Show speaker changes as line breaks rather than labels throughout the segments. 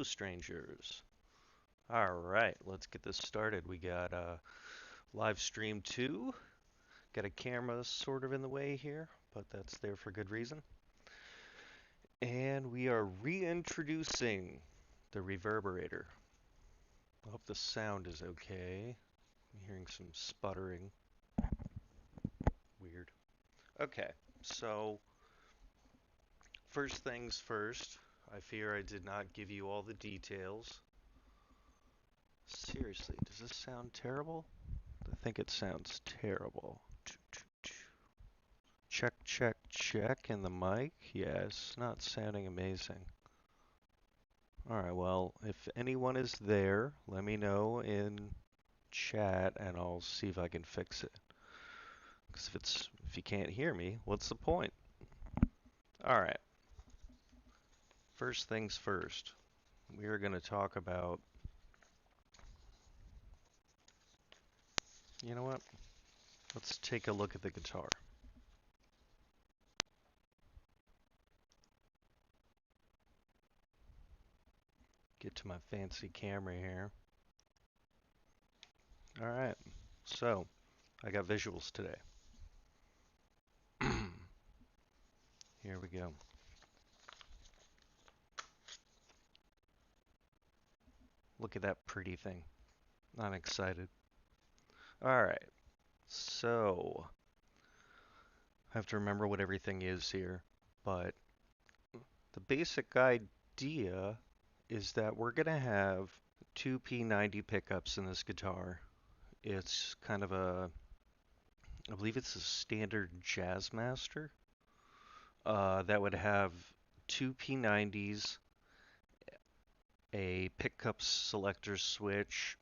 Hello, strangers. All right, let's get this started. We got live stream 2. Got a camera sort of in the way here, but that's there for good reason. And we are reintroducing the Reverberator. I hope the sound is okay. I'm hearing some sputtering. Weird. Okay, so first things first. I fear I did not give you all the details. Seriously, does this sound terrible? I think it sounds terrible. Check, check, check in the mic. Yeah, it's not sounding amazing. Alright, well, if anyone is there, let me know in chat and I'll see if I can fix it. Because if you can't hear me, what's the point? Alright, first things first. We are going to talk about... You know what? Let's take a look at the guitar. Get to my fancy camera here. Alright, so I got visuals today. Here we go. Look at that pretty thing. I'm excited. Alright, so I have to remember what everything is here, but the basic idea is that we're going to have two P90 pickups in this guitar. It's kind of I believe it's a standard Jazzmaster that would have two P90s, a pickup selector switch,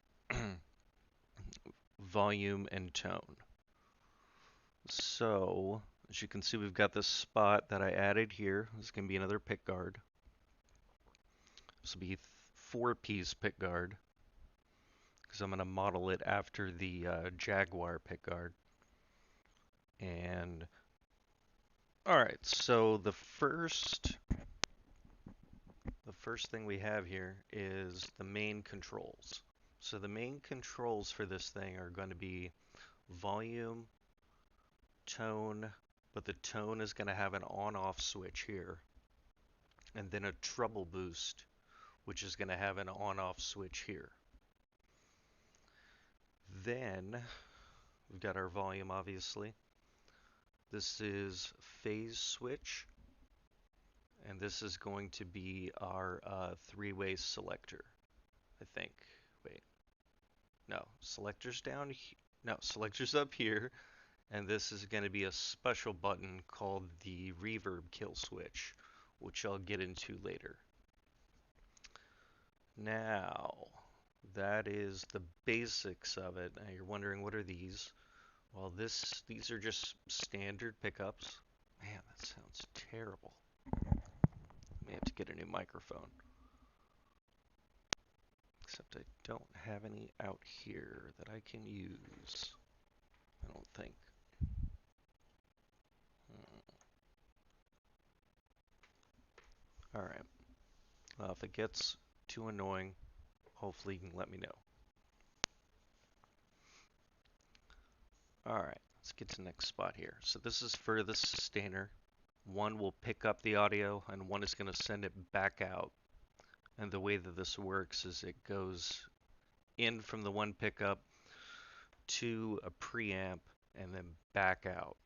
volume, and tone. So, as you can see, we've got this spot that I added here. This is going to be another pick guard. This will be 4-piece pick guard because I'm going to model it after the Jaguar pick guard. And alright, so the first thing we have here is the main controls. So the main controls for this thing are going to be volume, tone, but the tone is going to have an on-off switch here, and then a treble boost, which is going to have an on-off switch here. Then we've got our volume, obviously. This is phase switch, and this is going to be our three-way selector, I think. Wait, no, selector's down. No, selector's up here, and this is going to be a special button called the reverb kill switch, which I'll get into later. Now, that is the basics of it. Now you're wondering, what are these? Well, these are just standard pickups. Man, that sounds terrible. I may have to get a new microphone. Except I don't have any out here that I can use. I don't think. Alright. Well, if it gets too annoying, hopefully you can let me know. Alright, let's get to the next spot here. So this is for the sustainer. One will pick up the audio and one is going to send it back out. And the way that this works is it goes in from the one pickup to a preamp and then back out.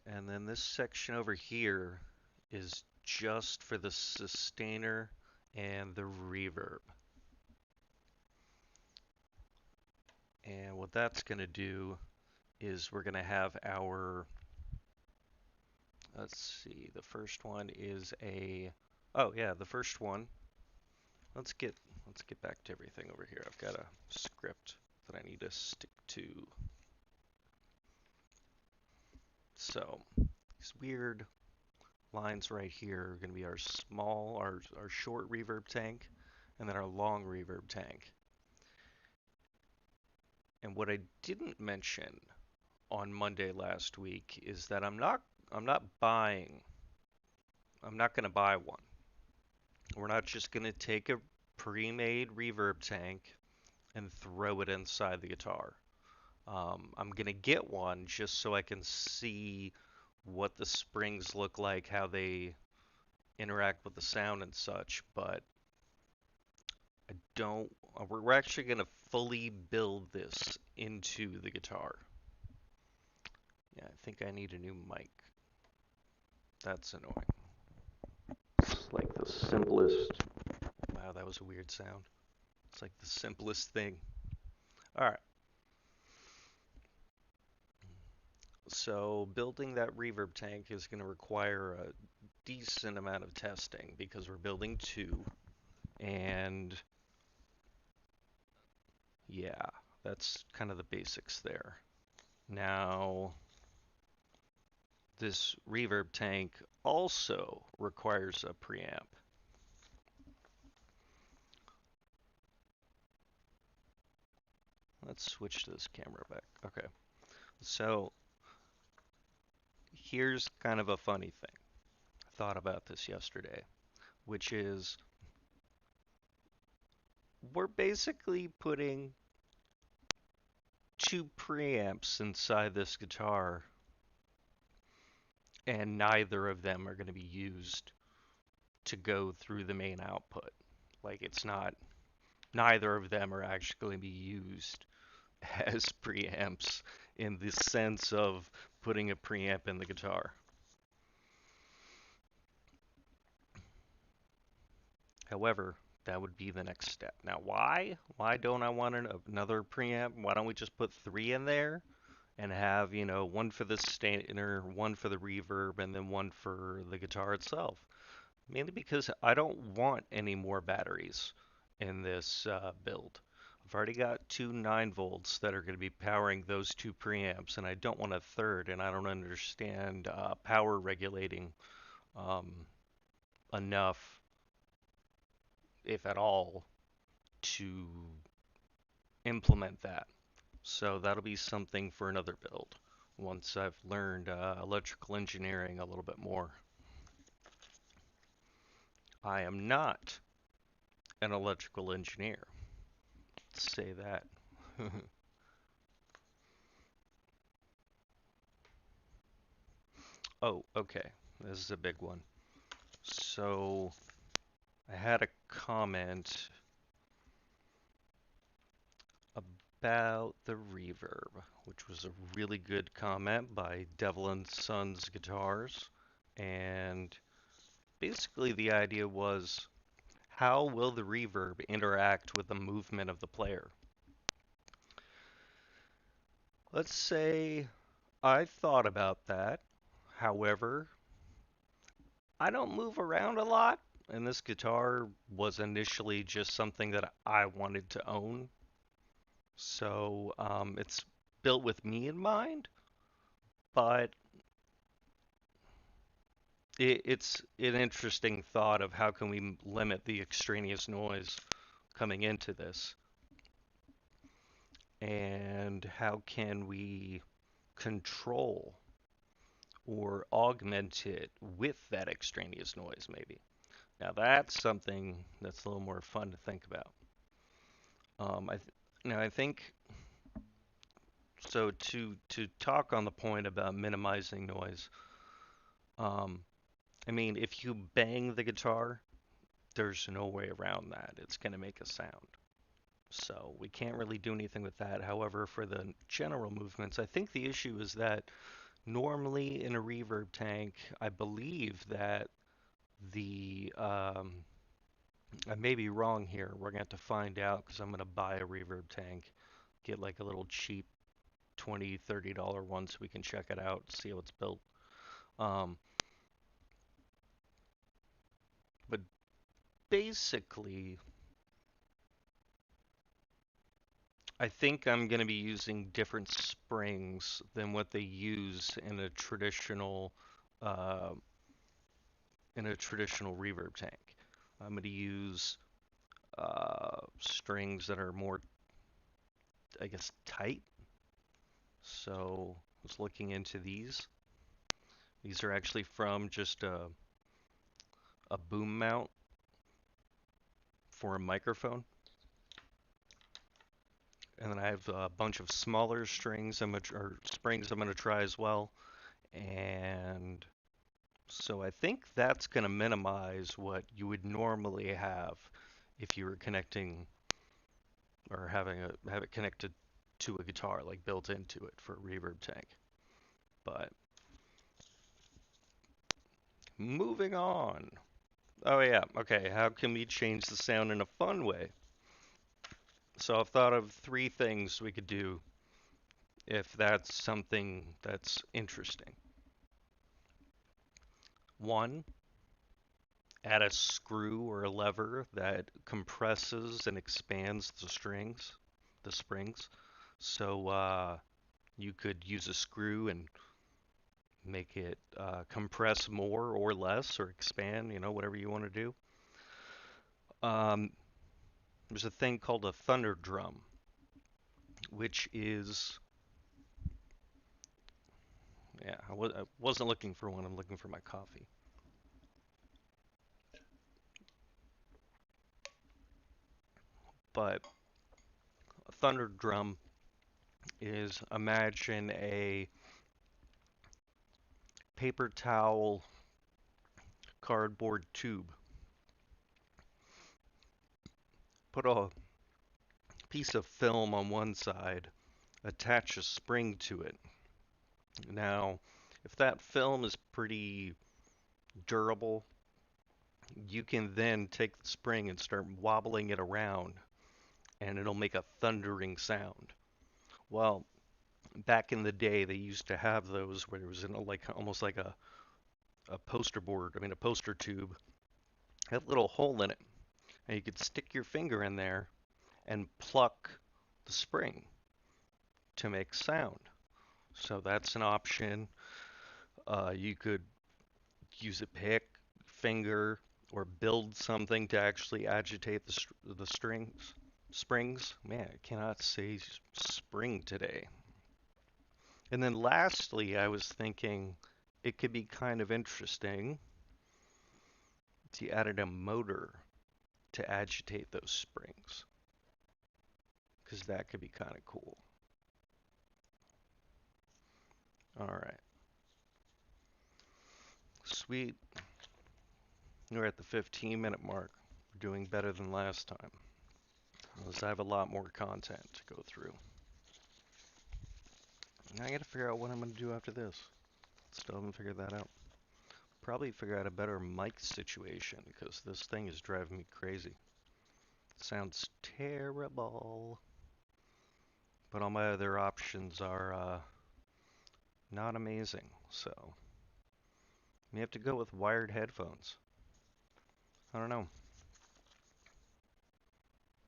And then this section over here is just for the sustainer and the reverb. And what that's going to do is we're going to have our, let's see, the first one is oh yeah, the first one. Let's get back to everything over here. I've got a script that I need to stick to. So these weird lines right here are going to be our short reverb tank, and then our long reverb tank. And what I didn't mention on Monday last week is that I'm not buying I'm not going to buy one. We're not just going to take a pre-made reverb tank and throw it inside the guitar. I'm going to get one just so I can see what the springs look like, how they interact with the sound and such, but I don't. We're actually going to fully build this into the guitar. Yeah, I think I need a new mic. That's annoying. It's like the simplest. Wow, that was a weird sound. It's like the simplest thing. All right. So building that reverb tank is going to require a decent amount of testing because we're building two, and yeah, that's kind of the basics there. Now, this reverb tank also requires a preamp. Let's switch to this camera back. Okay, so here's kind of a funny thing. I thought about this yesterday, which is we're basically putting two preamps inside this guitar, and neither of them are going to be used to go through the main output. Like, it's not, neither of them are actually going to be used as preamps in the sense of putting a preamp in the guitar. However, that would be the next step. Now, why? Why don't I want another preamp? Why don't we just put three in there and have, one for the stainer, one for the reverb, and then one for the guitar itself? Mainly because I don't want any more batteries in this build. I've already got two 9 volts that are going to be powering those two preamps, and I don't want a third, and I don't understand power regulating um, enough, if at all, to implement that. So that'll be something for another build once I've learned electrical engineering a little bit more. I am not an electrical engineer. Let's say that. Oh, okay. This is a big one. So I had a comment about the reverb, which was a really good comment by Devil and Sons Guitars. And basically the idea was, how will the reverb interact with the movement of the player? Let's say I thought about that. However, I don't move around a lot, and this guitar was initially just something that I wanted to own. So it's built with me in mind, but it's an interesting thought of how can we limit the extraneous noise coming into this, and how can we control or augment it with that extraneous noise maybe. Now that's something that's a little more fun to think about. I think so. To talk on the point about minimizing noise, um, I mean, if you bang the guitar, there's no way around that. It's going to make a sound. So we can't really do anything with that. However, for the general movements, I think the issue is that normally in a reverb tank, I believe that I may be wrong here. We're going to have to find out because I'm going to buy a reverb tank, get like a little cheap $20, $30 one so we can check it out, see how it's built. Um, but basically, I think I'm going to be using different springs than what they use uh, in a traditional reverb tank. I'm going to use strings that are more, I guess, tight. So I was looking into these. These are actually from just a boom mount for a microphone. And then I have a bunch of smaller strings or springs I'm gonna try as well. And so I think that's gonna minimize what you would normally have if you were connecting or have it connected to a guitar, like built into it for a reverb tank. But moving on. Oh yeah, okay, how can we change the sound in a fun way? So I've thought of three things we could do if that's something that's interesting. One, add a screw or a lever that compresses and expands the springs. So you could use a screw and make it compress more or less or expand, whatever you want to do. Um, there's a thing called a thunder drum, which is, yeah, I wasn't looking for one, I'm looking for my coffee. But a thunder drum is, imagine a paper towel cardboard tube. Put a piece of film on one side, attach a spring to it. Now, if that film is pretty durable, you can then take the spring and start wobbling it around, and it'll make a thundering sound. Well, back in the day, they used to have those where there was like almost like a poster board, I mean a poster tube, had a little hole in it, and you could stick your finger in there and pluck the spring to make sound. So that's an option. You could use a pick, finger, or build something to actually agitate the springs. Man, I cannot say spring today. And then lastly, I was thinking it could be kind of interesting if you added a motor to agitate those springs, because that could be kind of cool. All right. Sweet. We're at the 15-minute mark. We're doing better than last time. Because I have a lot more content to go through. Now I gotta figure out what I'm gonna do after this. Still haven't figured that out. Probably figure out a better mic situation, because this thing is driving me crazy. It sounds terrible. But all my other options are not amazing, so we have to go with wired headphones. I don't know.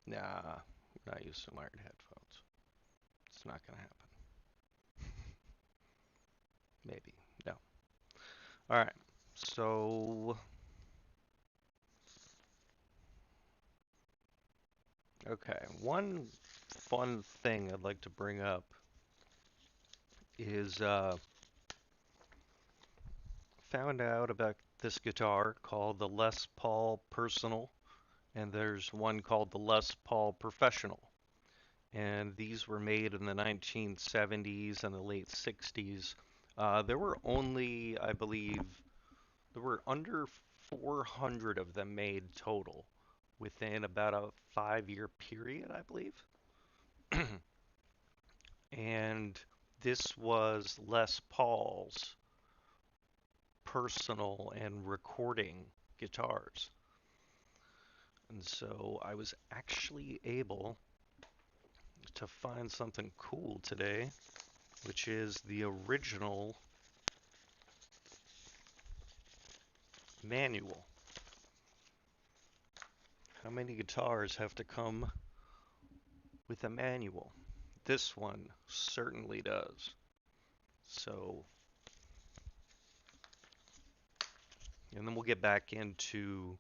Nah, not using wired headphones. It's not gonna happen. Maybe. No. Alright. So okay. One fun thing I'd like to bring up is found out about this guitar called the Les Paul Personal, and there's one called the Les Paul Professional. And these were made in the 1970s and the late 60s. There were only, I believe, there were under 400 of them made total within about a 5-year period, I believe. And this was Les Paul's personal and recording guitars. And so I was actually able to find something cool today, which is the original manual. How many guitars have to come with a manual? This one certainly does. So, and then we'll get back into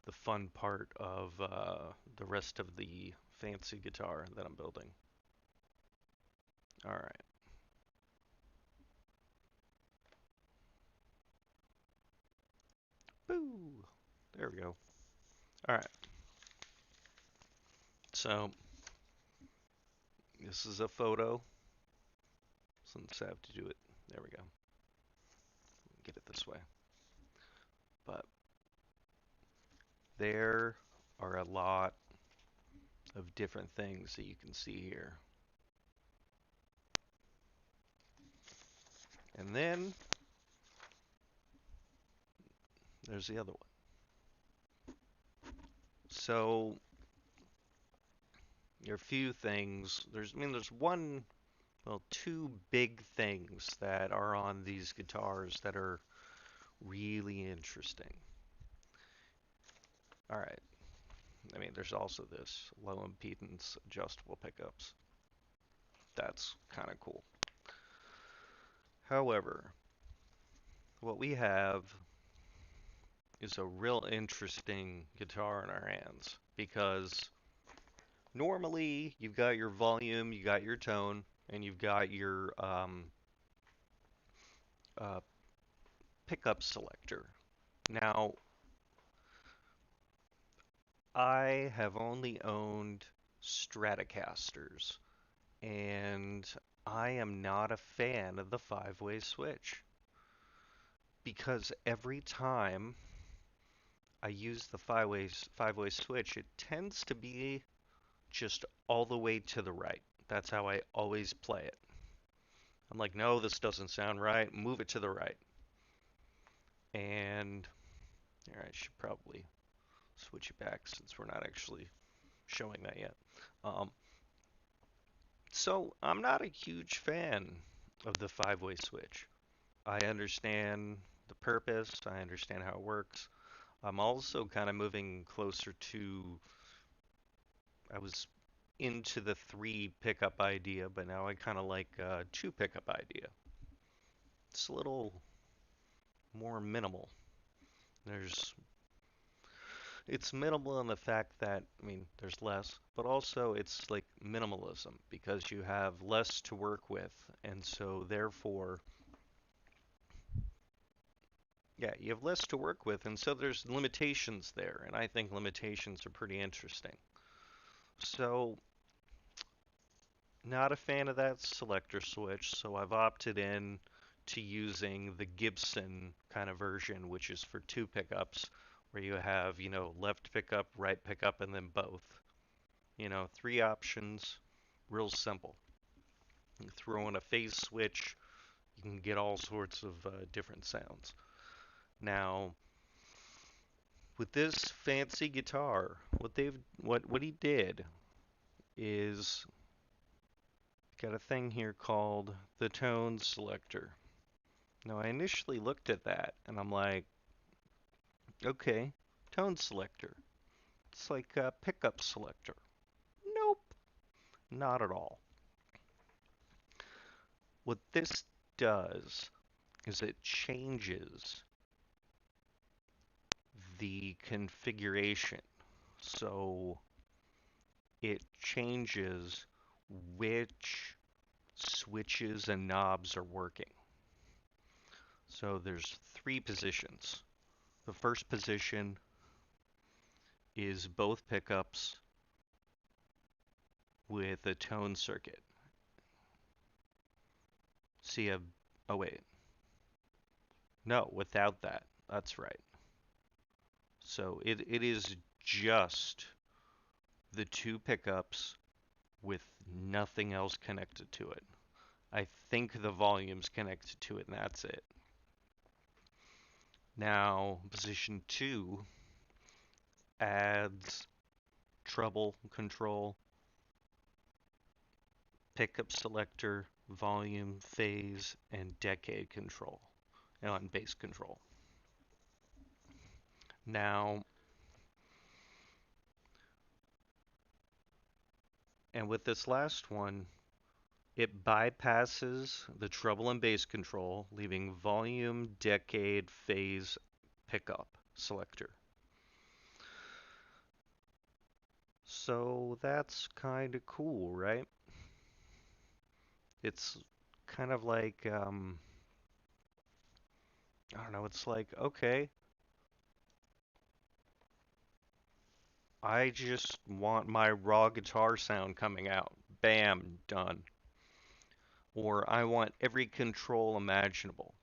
the fun part of the rest of the fancy guitar that I'm building. All right. Boo! There we go. All right. So this is a photo. Since I have to do it. There we go. Get it this way. But there are a lot of different things that you can see here. And then there's the other one. So there are a few things. There's one, well, two big things that are on these guitars that are really interesting. All right. There's also this low impedance adjustable pickups. That's kind of cool. However, what we have is a real interesting guitar in our hands because normally you've got your volume, you got your tone, and you've got your uh, pickup selector. Now, I have only owned Stratocasters, and I am not a fan of the five-way switch because every time I use the five-way switch, it tends to be just all the way to the right. That's how I always play it. I'm like, no, this doesn't sound right. Move it to the right. And here, I should probably switch it back since we're not actually showing that yet. Um, so I'm not a huge fan of the five-way switch. I understand the purpose. I understand how it works. I'm also kind of moving closer to, I was into the three pickup idea, but now I kind of like two pickup idea. It's a little more minimal. There's It's minimal in the fact that, there's less, but also it's like minimalism because you have less to work with. And so, therefore, yeah, you have less to work with. And so there's limitations there. And I think limitations are pretty interesting. So, not a fan of that selector switch. So I've opted in to using the Gibson kind of version, which is for two pickups, where you have, left pickup, right pickup, and then both. Three options, real simple. You throw in a phase switch, you can get all sorts of different sounds. Now, with this fancy guitar, what he did is got a thing here called the tone selector. Now, I initially looked at that and I'm like, okay, tone selector. It's like a pickup selector. Nope, not at all. What this does is it changes the configuration. So it changes which switches and knobs are working. So there's three positions. The first position is both pickups with a tone circuit. See, oh wait, no, without that. That's right. So it is just the two pickups with nothing else connected to it. I think the volume's connected to it, and that's it. Now, position 2 adds treble control, pickup selector, volume, phase, and decade control, and bass control. Now, and with this last one, it bypasses the treble and bass control, leaving volume, decade, phase, pickup selector. So that's kind of cool, right? It's kind of like, I don't know, it's like, okay, I just want my raw guitar sound coming out. Bam, done. Or I want every control imaginable.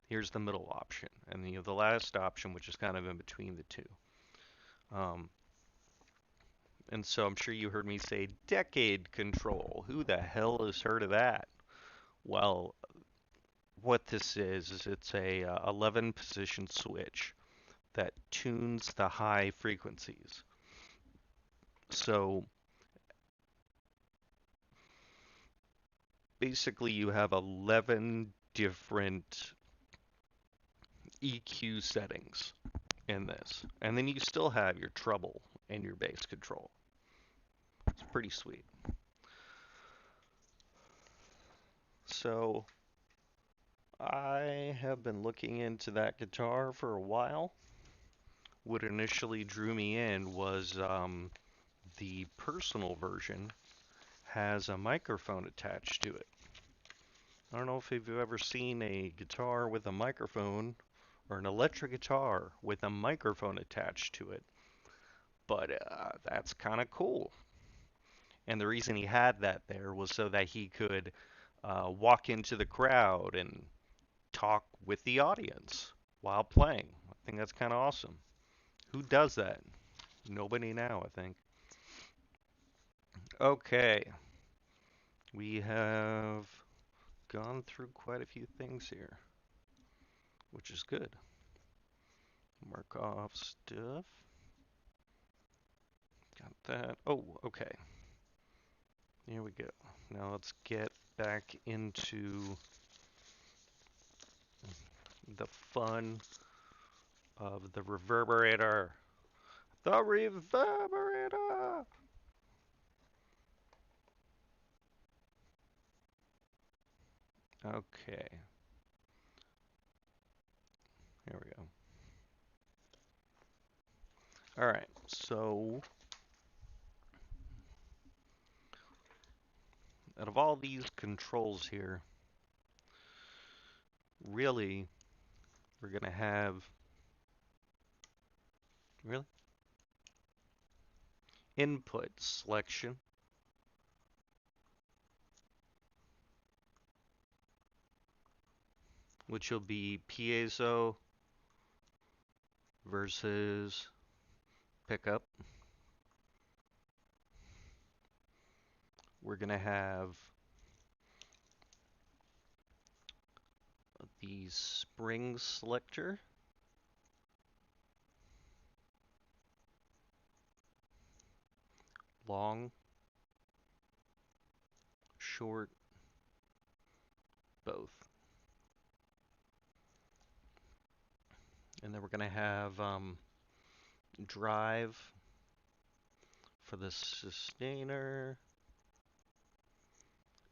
Here's the middle option. And the last option, which is kind of in between the two. Um, and so I'm sure you heard me say decade control. Who the hell has heard of that? Well, what this is it's a 11 position switch that tunes the high frequencies. So basically you have 11 different EQ settings in this. And then you still have your treble and your bass control. It's pretty sweet. So I have been looking into that guitar for a while. What initially drew me in was the personal version has a microphone attached to it. I don't know if you've ever seen a guitar with a microphone or an electric guitar with a microphone attached to it, but that's kind of cool. And the reason he had that there was so that he could walk into the crowd and talk with the audience while playing. I think that's kind of awesome. Who does that? Nobody now, I think. Okay, we have gone through quite a few things here, which is good. Mark off stuff. Got that. Oh, okay. Here we go. Now let's get back into the fun of the Reverberator. The Reverberator! Okay. Here we go. Alright, so out of all these controls here, really, we're going to have, really? Input selection, which will be piezo versus pickup. We're going to have the spring selector, long, short, both. And then we're going to have drive for the sustainer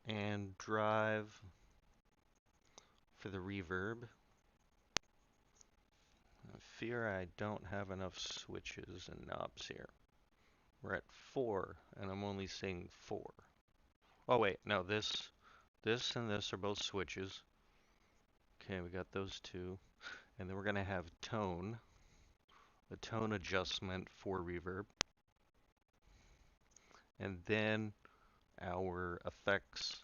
and drive for the reverb. I fear I don't have enough switches and knobs here. We're at 4, and I'm only seeing 4. Oh wait, no, this and this are both switches. Okay, we got those two. And then we're going to have tone, a tone adjustment for reverb. And then our effects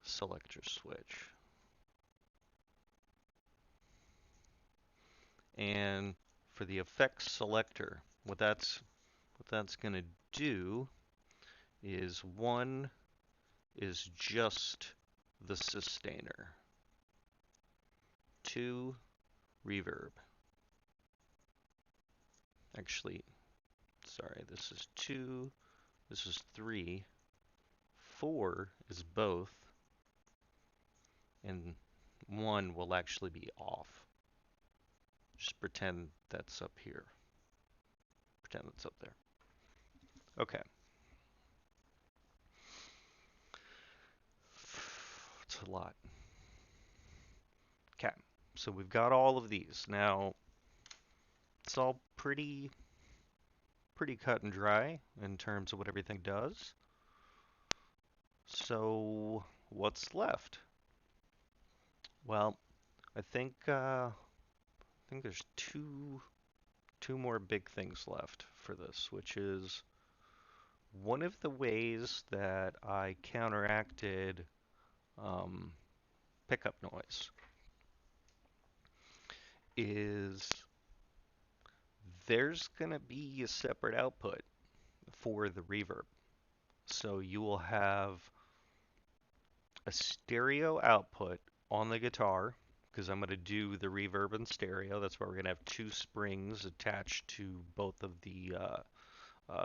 selector switch. And for the effects selector, what that's going to do is one is just the sustainer. 2, reverb. Actually, sorry, this is 2, this is 3, 4 is both, and 1 will actually be off. Just pretend that's up here. Pretend that's up there. Okay. It's a lot. Okay, so we've got all of these. Now, it's all pretty cut and dry in terms of what everything does. So, what's left? Well, I think there's two two more big things left for this, which is one of the ways that I counteracted um, pickup noise is there's going to be a separate output for the reverb. So you will have a stereo output on the guitar because I'm going to do the reverb in stereo. That's why we're going to have two springs attached to both of the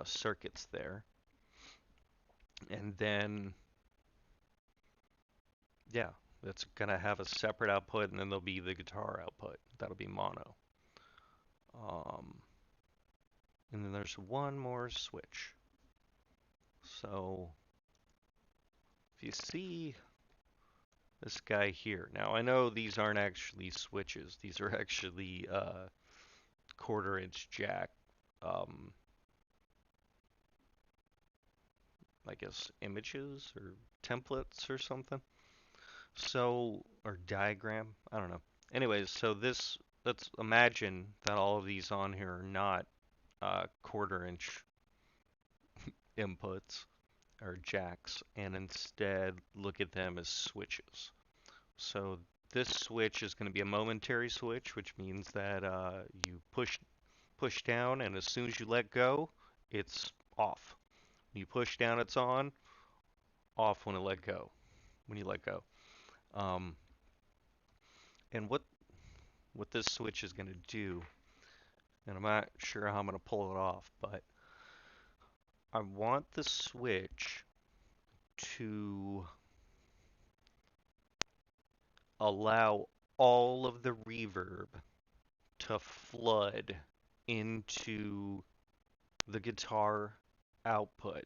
circuits there. And then, yeah, that's going to have a separate output, and then there'll be the guitar output. That'll be mono. Um, and then there's one more switch. So if you see this guy here, now I know these aren't actually switches. These are actually quarter-inch jack, um, I guess images or templates or something. So, or diagram, I don't know. Anyways, so this, let's imagine that all of these on here are not quarter-inch inputs or jacks, and instead look at them as switches. So this switch is going to be a momentary switch, which means that you push down, and as soon as you let go, it's off. When you push down, it's on. Off when it let go. When you let go. Um, and what this switch is going to do, and I'm not sure how I'm going to pull it off, but I want the switch to allow all of the reverb to flood into the guitar output.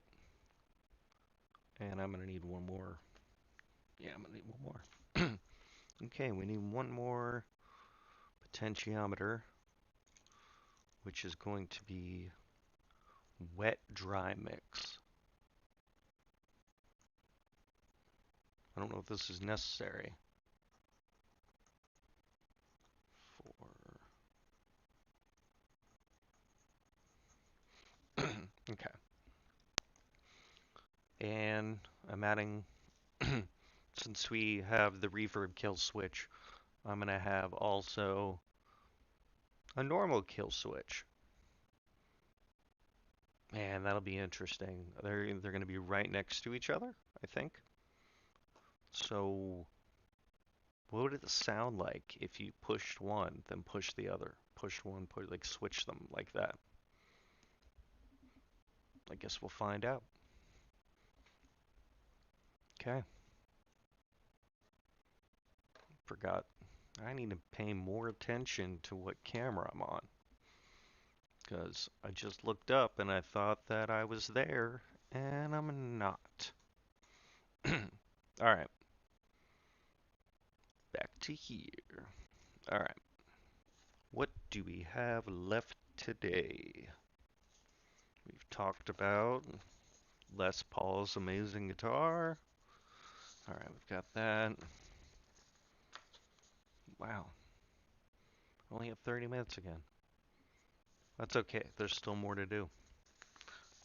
And I'm going to need one more. Yeah, I'm going to need one more. Okay, we need one more potentiometer, which is going to be wet dry mix. I don't know if this is necessary for. Okay. And I'm adding, since we have the reverb kill switch, I'm going to have also a normal kill switch. Man, that'll be interesting. They're going to be right next to each other, I think. So what would it sound like if you pushed one, then pushed the other? Push one, like switch them like that. I guess we'll find out. Okay. Forgot. I need to pay more attention to what camera I'm on. Because I just looked up and I thought that I was there, and I'm not. Alright. Back to here. Alright. What do we have left today? We've talked about Les Paul's amazing guitar. Alright, we've got that. Wow. Only have 30 minutes again. That's okay. There's still more to do.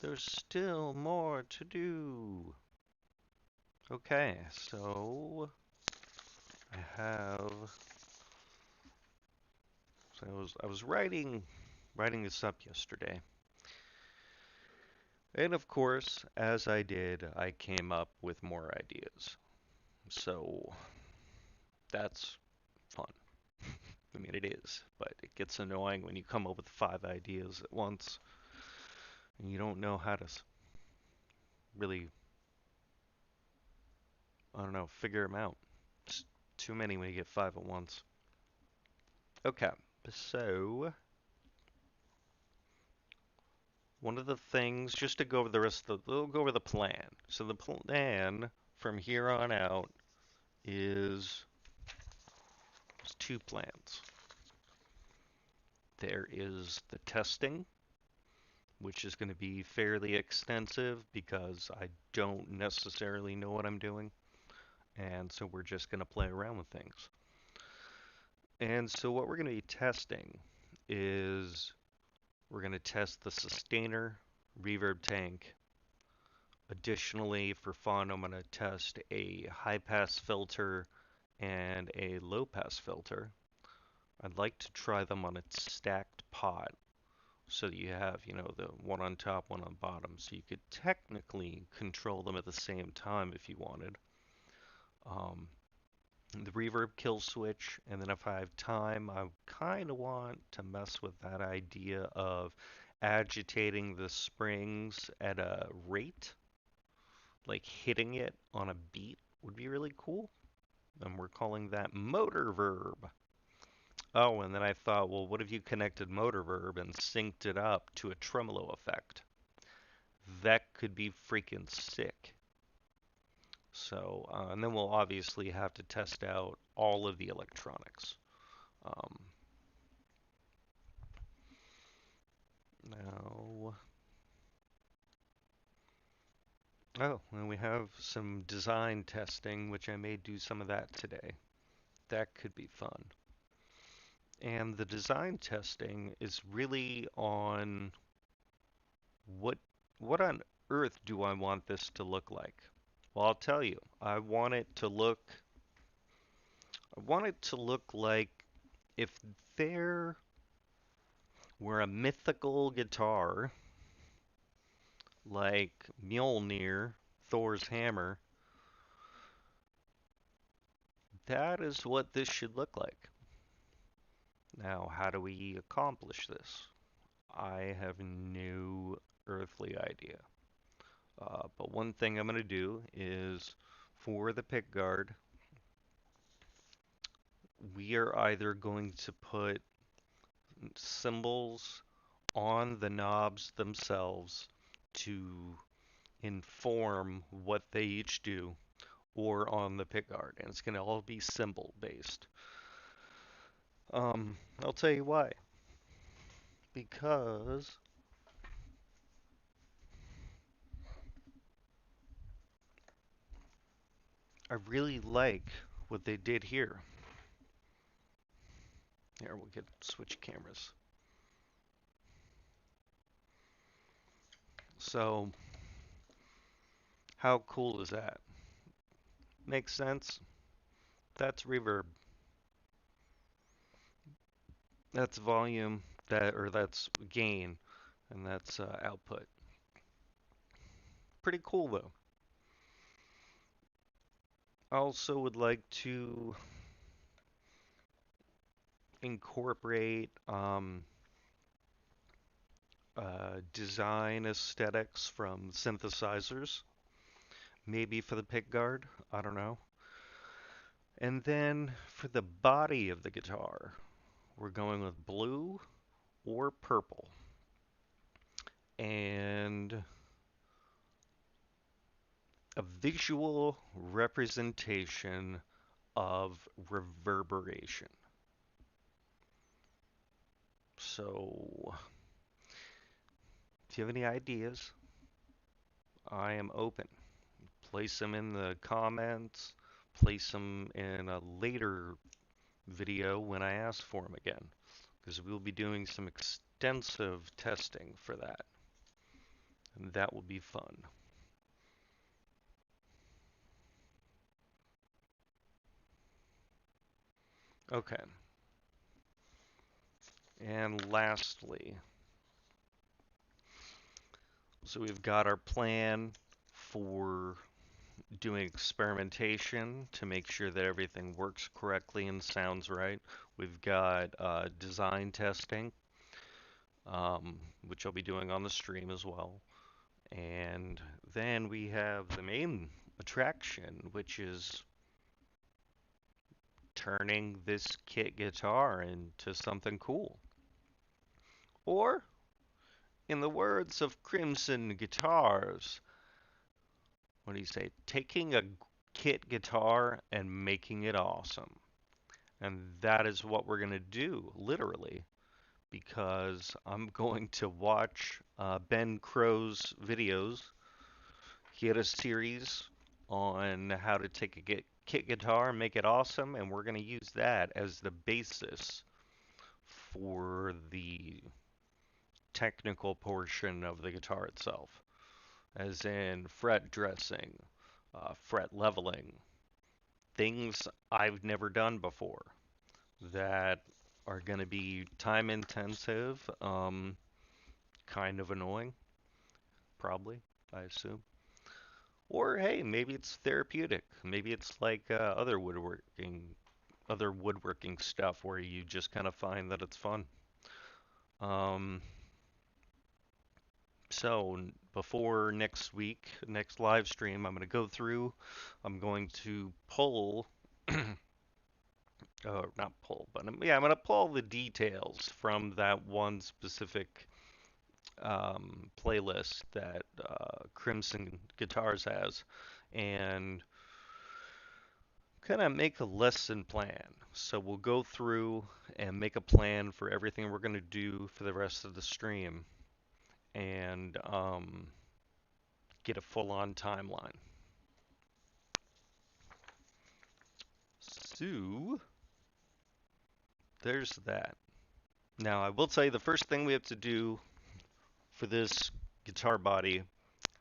There's still more to do. Okay, so I have. So I was writing this up yesterday, and of course, as I did, I came up with more ideas. So that's fun. I mean, it is, but it gets annoying when you come up with 5 ideas at once and you don't know how to really, I don't know, figure them out. It's too many when you get 5 at once. Okay, so one of the things, just to go over the rest of the, we'll go over the plan. So the plan from here on out is there's two plans. There is the testing, which is going to be fairly extensive because I don't necessarily know what I'm doing. And so we're just going to play around with things. And so what we're going to be testing is We're going to test the sustainer, reverb tank. Additionally, for fun, I'm going to test a high pass filter and a low pass filter. I'd like to try them on a stacked pot so that you have, the one on top, one on bottom, so you could technically control them at the same time if you wanted. Um, the reverb kill switch, and then if I have time, I kind of want to mess with that idea of agitating the springs at a rate, like hitting it on a beat would be really cool. And we're calling that motor verb. Oh, and then I thought, well, what if you connected motor verb and synced it up to a tremolo effect? That could be freaking sick. So, and then we'll obviously have to test out all of the electronics. Um, now, oh, and we have some design testing, which I may do some of that today. That could be fun. And the design testing is really on what what on earth do I want this to look like? Well, I'll tell you. I want it to look like if there were a mythical guitar like Mjolnir, Thor's hammer, that is what this should look like. Now, how do we accomplish this? I have no earthly idea. But one thing I'm going to do is for the pickguard, we are either going to put symbols on the knobs themselves to inform what they each do, or on the pickguard, and it's going to all be symbol based. I'll tell you why. Because I really like what they did here. Here, we'll get switch cameras. So, how cool is that? Makes sense? That's reverb. That's volume, that's gain, and that's output. Pretty cool though. I also would like to incorporate design aesthetics from synthesizers, maybe for the pickguard, I don't know. And then for the body of the guitar, we're going with blue or purple. And a visual representation of reverberation. So, if you have any ideas, I am open. Place them in the comments, place them in a later video when I ask for them again, because we'll be doing some extensive testing for that, and that will be fun. Okay, and lastly, so we've got our plan for doing experimentation to make sure that everything works correctly and sounds right. We've got design testing, which I'll be doing on the stream as well. And then we have the main attraction, which is turning this kit guitar into something cool. Or, in the words of Crimson Guitars, what do you say? Taking a kit guitar and making it awesome. And that is what we're going to do, literally, because I'm going to watch Ben Crow's videos. He had a series on how to take a kit guitar and make it awesome, and we're going to use that as the basis for the technical portion of the guitar itself, as in fret dressing, fret leveling, things I've never done before that are going to be time intensive, kind of annoying, probably, I assume. Or hey, maybe it's therapeutic. Maybe it's like other woodworking stuff where you just kind of find that it's fun. Um, so before next week, next live stream, I'm going to go through. I'm going to pull, not pull, but yeah, I'm going to pull the details from that one specific playlist that Crimson Guitars has, and kind of make a lesson plan. So we'll go through and make a plan for everything we're going to do for the rest of the stream, and get a full-on timeline. So there's that. Now I will tell you the first thing we have to do for this guitar body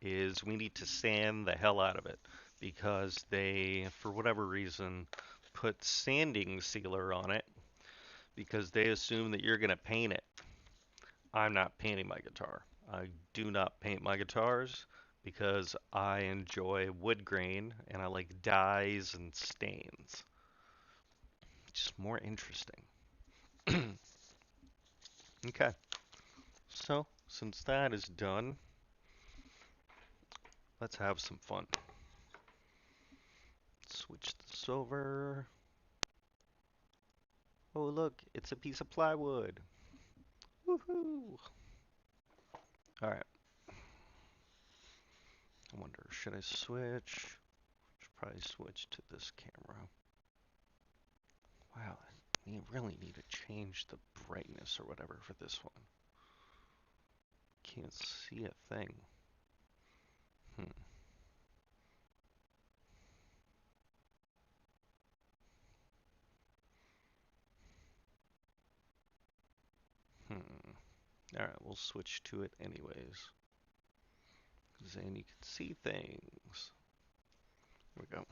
is we need to sand the hell out of it because they, for whatever reason, put sanding sealer on it because they assume that you're going to paint it. I'm not painting my guitar. I do not paint my guitars because I enjoy wood grain and I like dyes and stains. Just more interesting. Okay, so since that is done, let's have some fun. Switch this over. Oh, look, it's a piece of plywood. Woohoo! Alright, I wonder, should I switch? Should probably switch to this camera. Wow, you really need to change the brightness or whatever for this one. Can't see a thing. Hmm. Hmm. Alright, we'll switch to it anyways. Because then you can see things. There we go.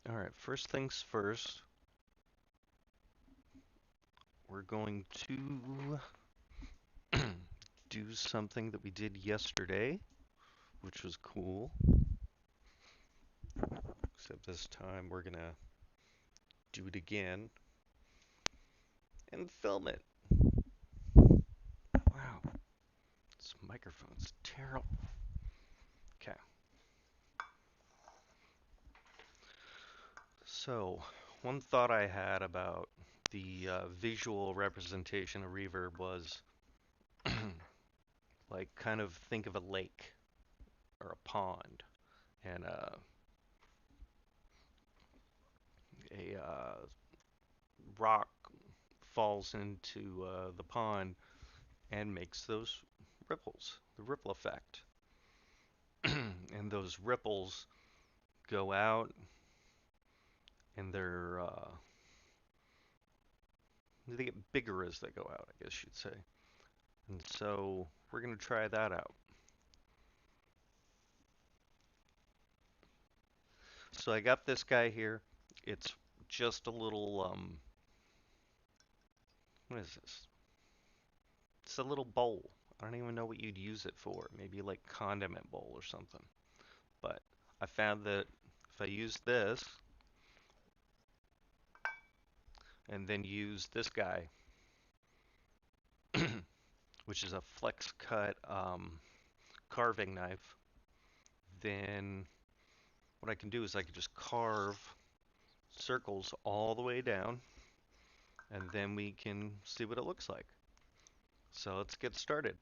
Alright, first things first. We're going to do something that we did yesterday, which was cool. Except this time we're gonna do it again and film it. Wow, this microphone's terrible. Okay. So, one thought I had about the visual representation of reverb was like kind of think of a lake or a pond, and a rock falls into the pond and makes those ripples, the ripple effect. And those ripples go out and they get bigger as they go out, I guess you'd say. And so we're going to try that out. So I got this guy here. It's just a little, what is this? It's a little bowl. I don't even know what you'd use it for. Maybe like condiment bowl or something. But I found that if I use this and then use this guy, which is a flex cut carving knife, then what I can do is I can just carve circles all the way down, and then we can see what it looks like. So let's get started.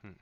Hmm.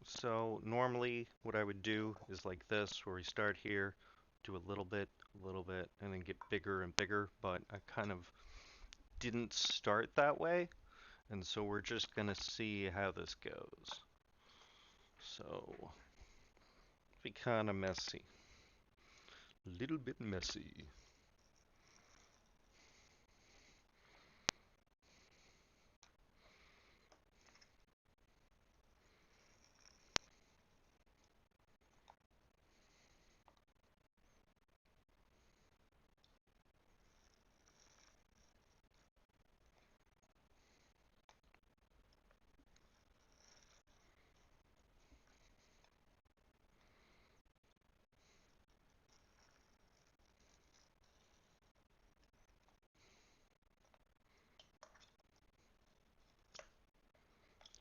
So normally what I would do is like this, where we start here, do a little bit, and then get bigger and bigger, but I kind of didn't start that way, and so we're just gonna see how this goes. So, be kind of messy. Little bit messy.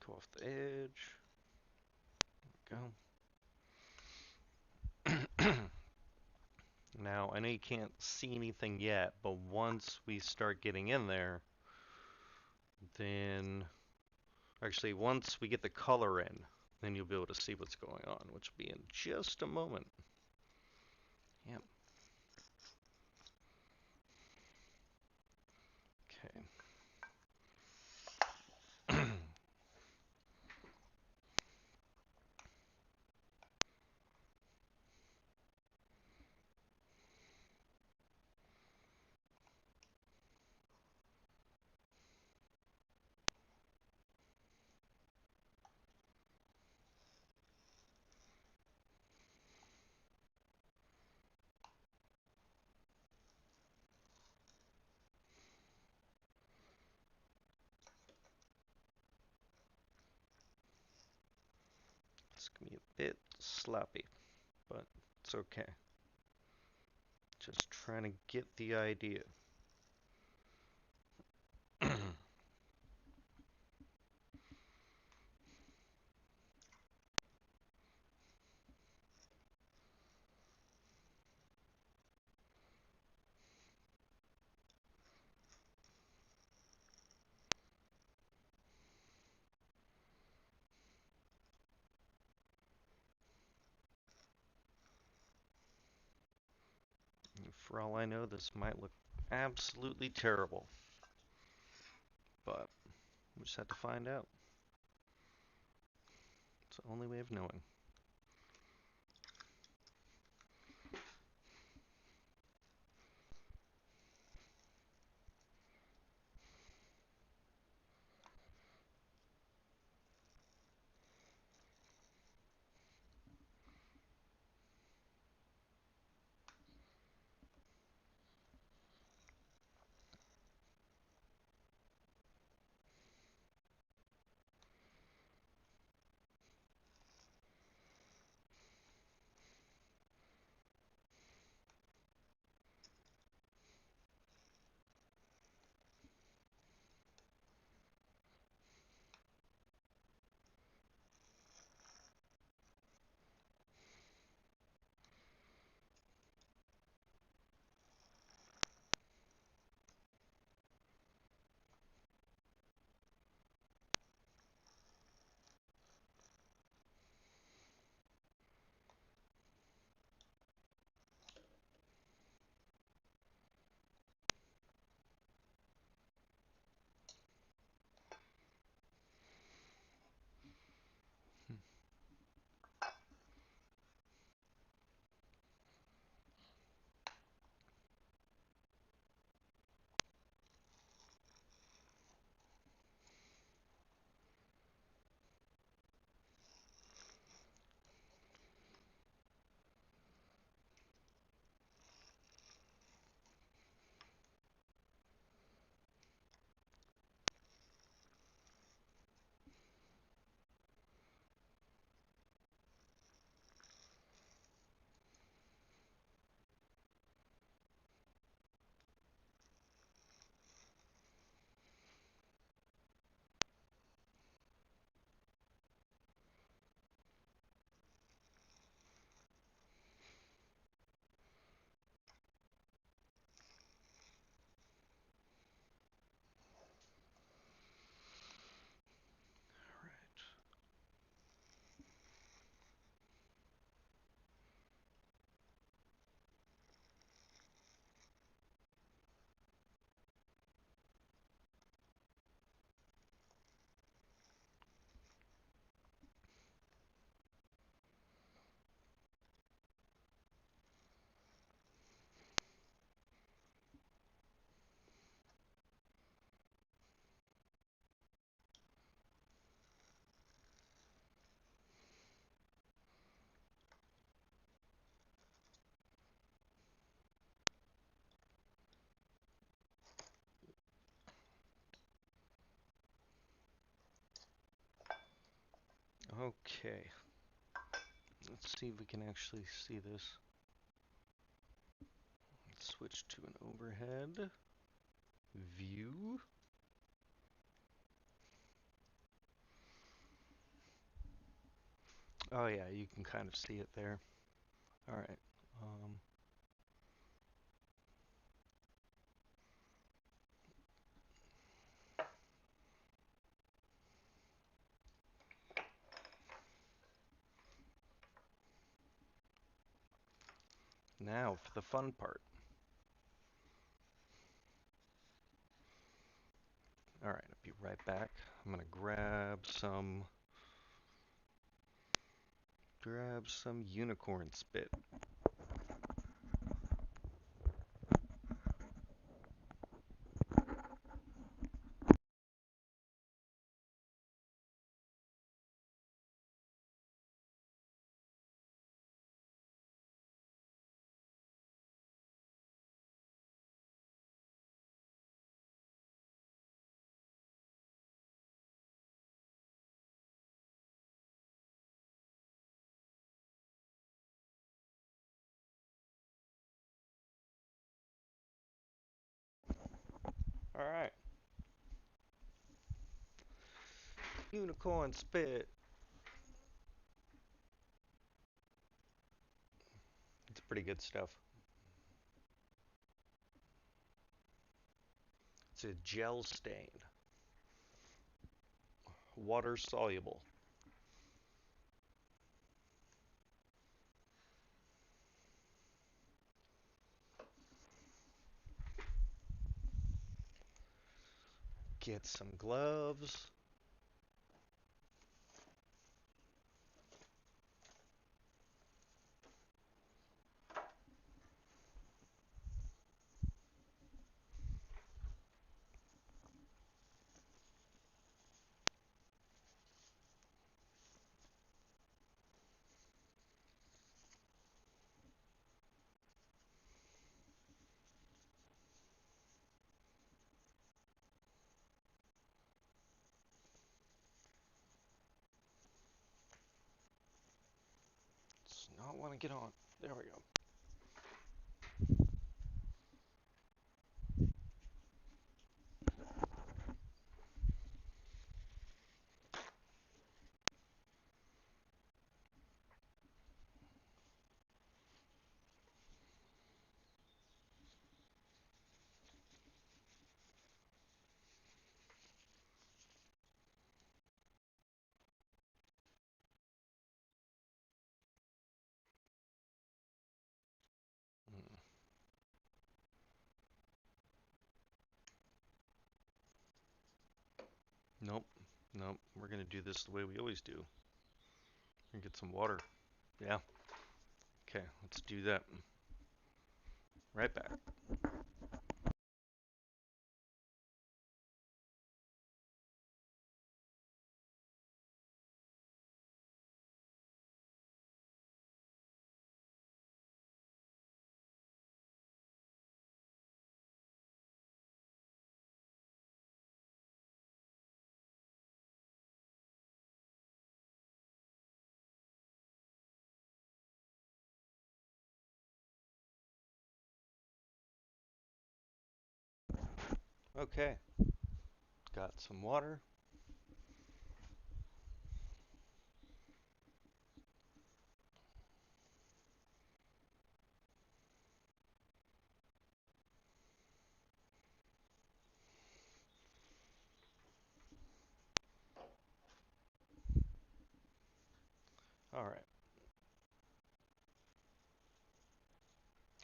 Go off the edge. Go. Now, I know you can't see anything yet, but once we start getting in there, then actually, once we get the color in, then you'll be able to see what's going on, which will be in just a moment. Yep. Okay. It's gonna be a bit sloppy, but it's okay. Just trying to get the idea. For all I know, this might look absolutely terrible, but we just have to find out. It's the only way of knowing. Okay, let's see if we can actually see this. Let's switch to an overhead view. Oh yeah, you can kind of see it there. All right. Now for the fun part. All right, I'll be right back. I'm gonna grab some unicorn spit. All right, unicorn spit. It's pretty good stuff. It's a gel stain, water soluble. Get some gloves. Does not want to get on. There we go. Mm. Nope, nope. We're gonna do this the way we always do. And get some water. Yeah. Okay, let's do that. Right back. Okay, got some water. All right.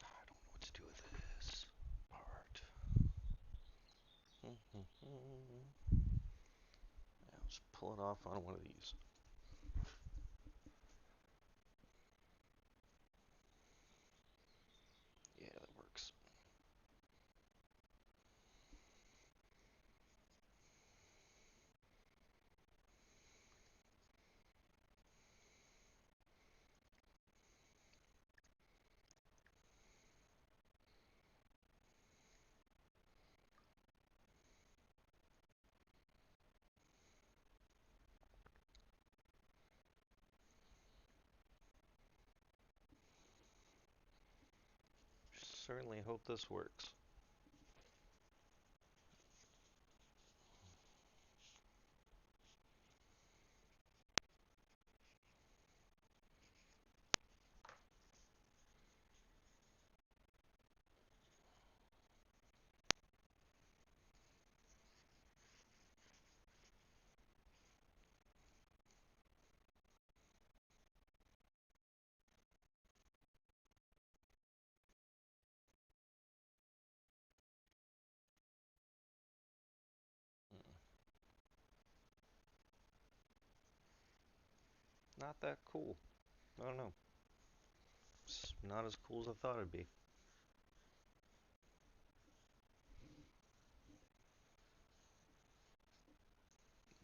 I don't know what to do with this part. I'll just pull it off on one of these. Yeah, that works. certainly hope this works. Not that cool. I don't know. It's not as cool as I thought it'd be.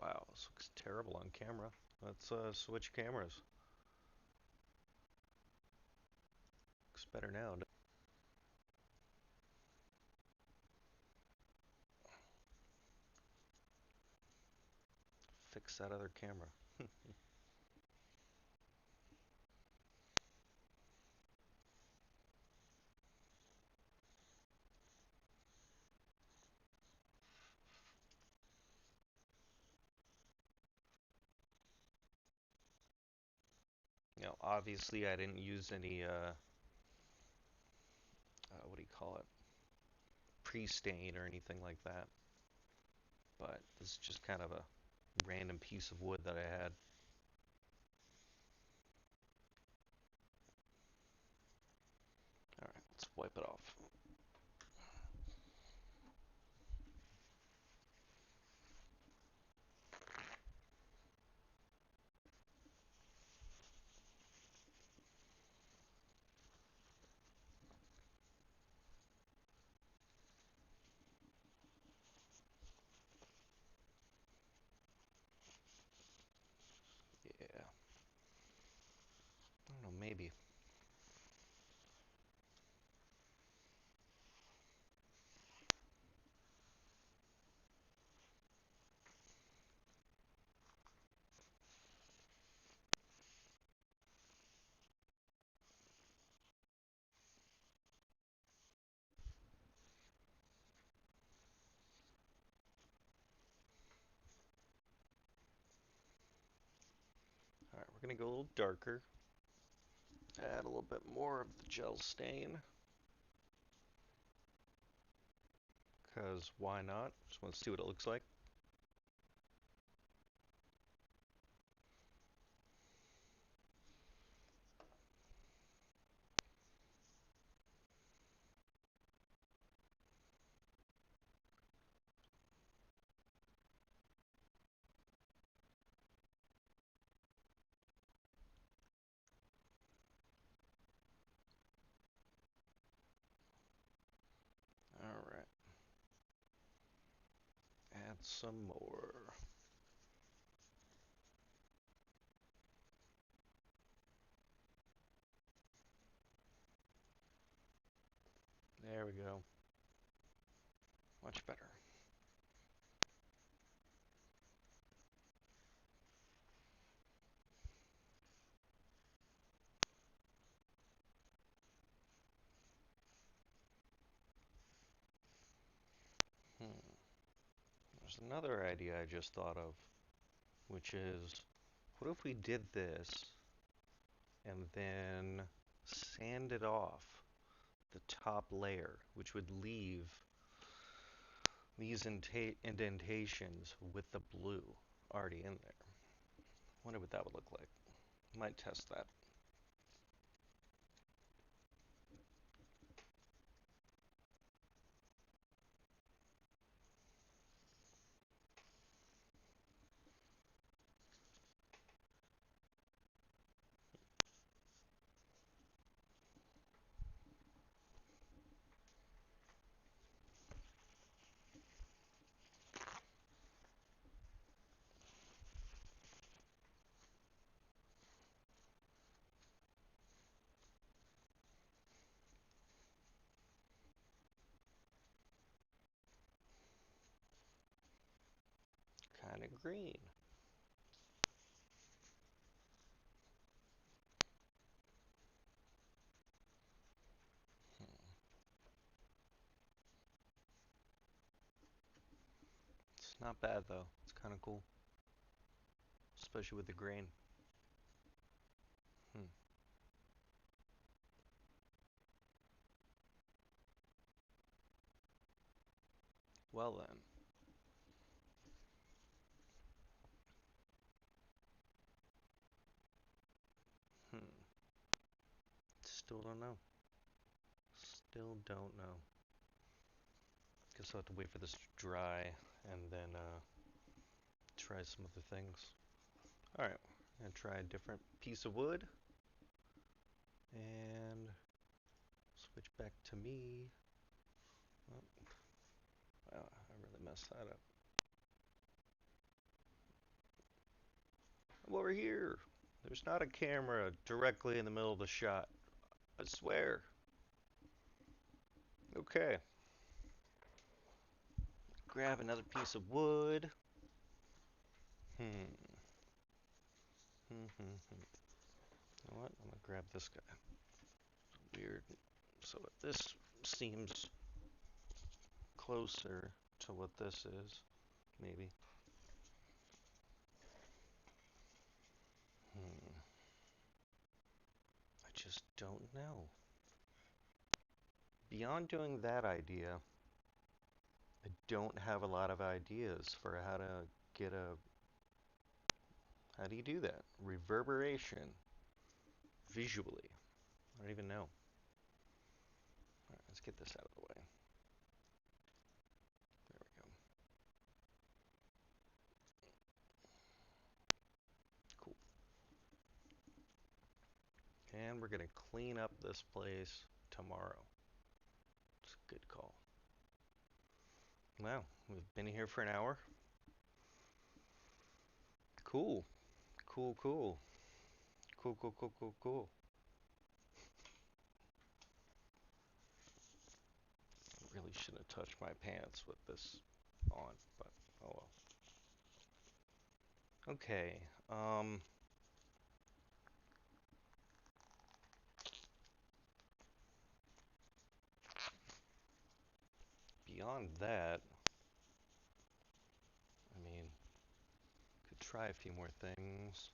Wow, this looks terrible on camera. Let's switch cameras. Looks better now. Fix that other camera. Obviously I didn't use any, what do you call it? Pre-stain or anything like that. But this is just kind of a random piece of wood that I had. Alright, let's wipe it off. Yeah, I don't know, maybe. Alright, we're gonna go a little darker. Add a little bit more of the gel stain. Because why not? Just want to see what it looks like. Alright. Add some more. There we go. Much better. Hmm. There's another idea I just thought of, which is, what if we did this and then sanded off the top layer, which would leave these indentations with the blue already in there. Wonder what that would look like. Might test that. Kind of green. Not bad though. It's kind of cool, especially with the grain. Hmm. Well then. Hmm. Still don't know. Still don't know. Guess I'll have to wait for this to dry and then try some other things. All right, I'm gonna try a different piece of wood and switch back to me. Oh, wow, I really messed that up. I'm over here. There's not a camera directly in the middle of the shot. I swear. Okay, grab another piece of wood. Hmm. Hmm. Hmm. Hmm. You know what? I'm gonna grab this guy. Weird. So this seems closer to what this is, maybe. Hmm. I just don't know. Beyond doing that idea, I don't have a lot of ideas for how to get a. How do you do that? Reverberation visually. I don't even know. All right, let's get this out of the way. There we go. Cool. And we're gonna clean up this place tomorrow. It's a good call. Wow, we've been here for an hour. Cool. Cool, cool. Cool, cool, cool, cool, cool. Really shouldn't have touched my pants with this on, but oh well. Okay. Beyond that, I mean, could try a few more things.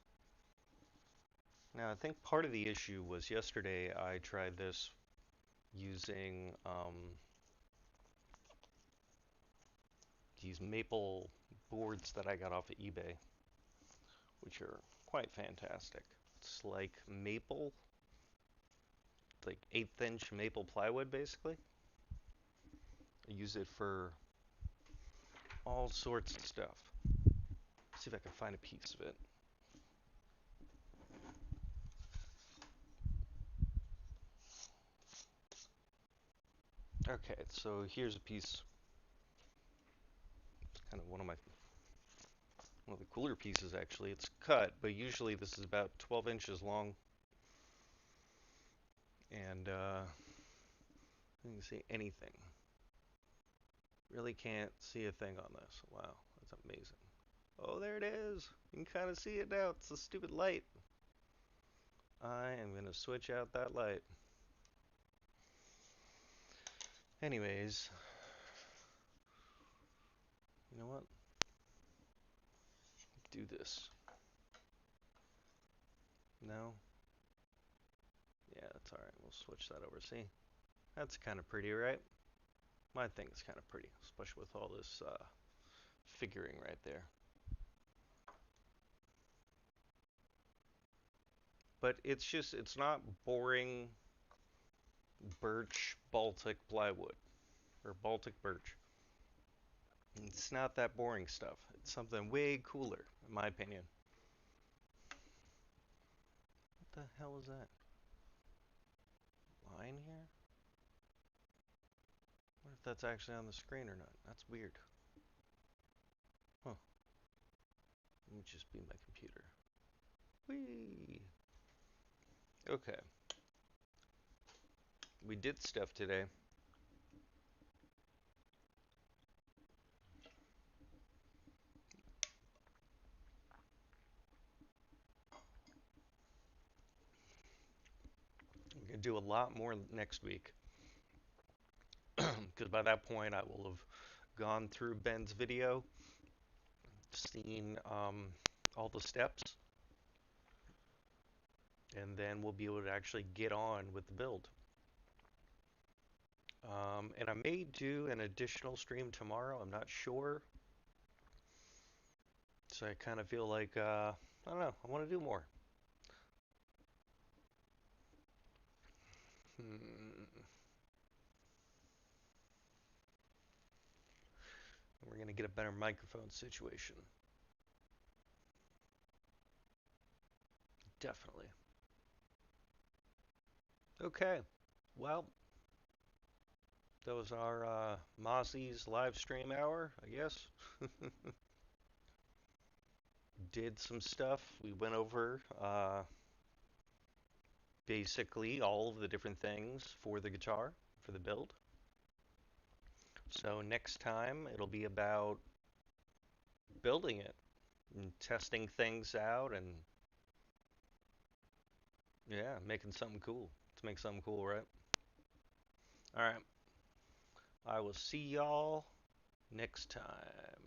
Now, I think part of the issue was yesterday I tried this using these maple boards that I got off of eBay, which are quite fantastic. It's like maple, like eighth inch maple plywood, basically. I use it for all sorts of stuff. See if I can find a piece of it. Okay, so here's a piece. It's kind of one of the cooler pieces actually. It's cut, but usually this is about 12 inches long, and you can see anything. Really can't see a thing on this. Wow, that's amazing. Oh, there it is. You can kind of see it now. It's a stupid light. I am gonna switch out that light. Anyways, you know what? Do this. No? Yeah, that's alright. We'll switch that over. See? That's kind of pretty, right? My thing is kind of pretty, especially with all this figuring right there. But it's not boring birch Baltic plywood or Baltic birch. It's not that boring stuff. It's something way cooler, in my opinion. What the hell is that? Line here? What if that's actually on the screen or not? That's weird. Huh. Let me just be my computer. Whee! Okay. We did stuff today. We're going to do a lot more next week. Because by that point I will have gone through Ben's video seen all the steps, and then we'll be able to actually get on with the build. And I may do an additional stream tomorrow. I'm not sure. So I kind of feel like, I don't know, I want to do more. Hmm. We're going to get a better microphone situation. Definitely. Okay. Well, that was our Mozzi's live stream hour, I guess. Did some stuff. We went over basically all of the different things for the guitar, for the build. So next time it'll be about building it and testing things out and yeah, making something cool. Let's make something cool, right? All right. I will see y'all next time.